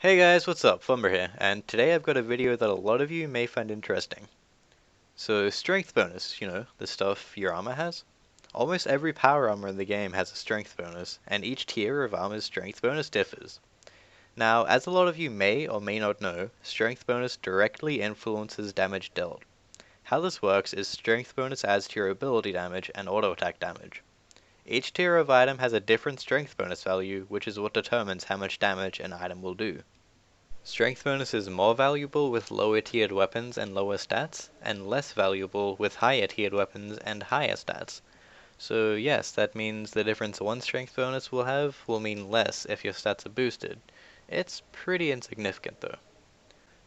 Hey guys, what's up? Fumbra here, and today I've got a video that a lot of you may find interesting. So, strength bonus, the stuff your armor has. Almost every power armor in the game has a strength bonus, and each tier of armor's strength bonus differs. Now, as a lot of you may or may not know, strength bonus directly influences damage dealt. How this works is strength bonus adds to your ability damage and auto attack damage. Each tier of item has a different strength bonus value, which is what determines how much damage an item will do. Strength bonus is more valuable with lower tiered weapons and lower stats, and less valuable with higher tiered weapons and higher stats. So yes, that means the difference one strength bonus will have will mean less if your stats are boosted. It's pretty insignificant though.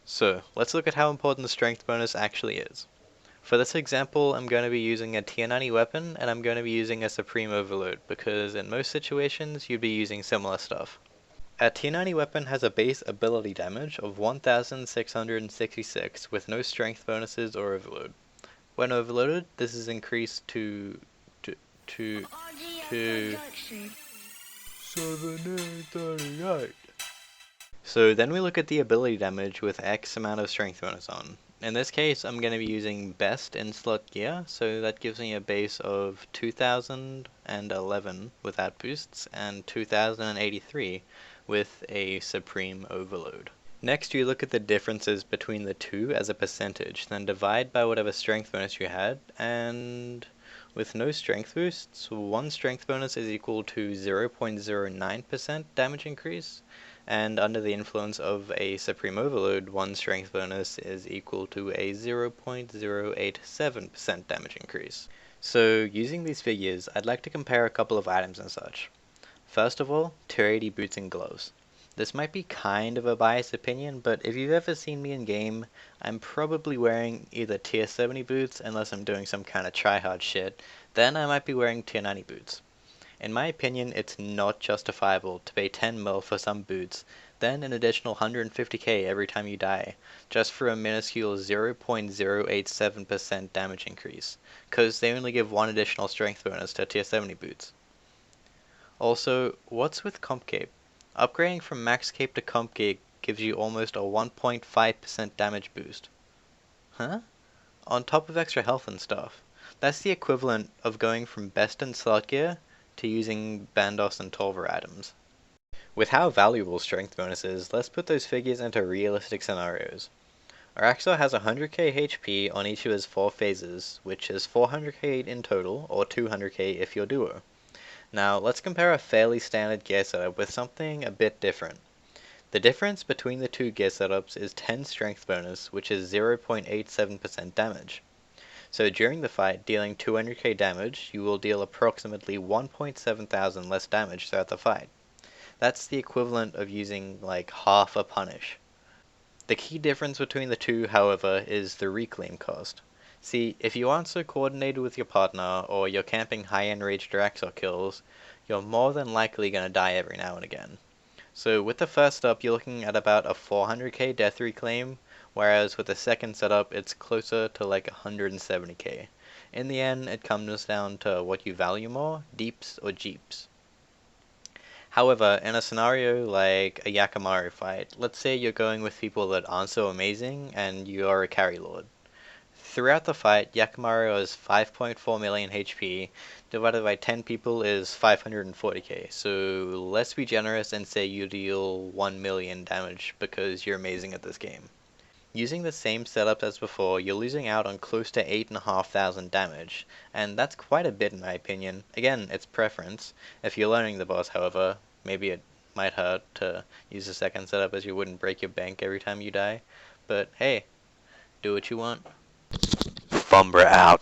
So let's look at how important the strength bonus actually is. For this example, I'm going to be using a tier 90 weapon, and I'm going to be using a Supreme Overload, because in most situations you'd be using similar stuff. A tier 90 weapon has a base ability damage of 1666 with no strength bonuses or overload. When overloaded, this is increased to 7838. So then we look at the ability damage with X amount of strength bonus on. In this case, I'm going to be using best in slot gear, so that gives me a base of 2011 without boosts and 2083 with a Supreme Overload. Next, you look at the differences between the two as a percentage, then divide by whatever strength bonus you had, and with no strength boosts, one strength bonus is equal to 0.09% damage increase, and under the influence of a Supreme Overload, one strength bonus is equal to a 0.087% damage increase. So, using these figures, I'd like to compare a couple of items and such. First of all, tier 80 boots and gloves. This might be kind of a biased opinion, but if you've ever seen me in game, I'm probably wearing either tier 70 boots unless I'm doing some kind of tryhard shit, then I might be wearing tier 90 boots. In my opinion, it's not justifiable to pay 10 mil for some boots, then an additional 150k every time you die, just for a minuscule 0.087% damage increase, cause they only give one additional strength bonus to tier 70 boots. Also, what's with Comp Cape? Upgrading from Max Cape to Comp Cape gives you almost a 1.5% damage boost. Huh? On top of extra health and stuff. That's the equivalent of going from best in slot gear to using Bandos and Tolver items. With how valuable strength bonus is, let's put those figures into realistic scenarios. Araxor has 100k HP on each of his 4 phases, which is 400k in total, or 200k if you're duo. Now, let's compare a fairly standard gear setup with something a bit different. The difference between the two gear setups is 10 strength bonus, which is 0.87% damage. So during the fight, dealing 200k damage, you will deal approximately 1.7 thousand less damage throughout the fight. That's the equivalent of using like half a punish. The key difference between the two, however, is the reclaim cost. See, if you aren't so coordinated with your partner, or you're camping high-end rage Diraxor kills, you're more than likely gonna die every now and again. So with the first up, you're looking at about a 400k death reclaim, whereas with the second setup, it's closer to like 170k. In the end, it comes down to what you value more, deeps or jeeps. However, in a scenario like a Yakamaru fight, let's say you're going with people that aren't so amazing, and you are a carry lord. Throughout the fight, Yakamaru has 5.4 million HP, divided by 10 people is 540k, so let's be generous and say you deal 1 million damage because you're amazing at this game. Using the same setup as before, you're losing out on close to 8,500 damage, and that's quite a bit in my opinion. Again, it's preference. If you're learning the boss, however, maybe it might hurt to use the second setup as you wouldn't break your bank every time you die, but hey, do what you want. Fumbra out.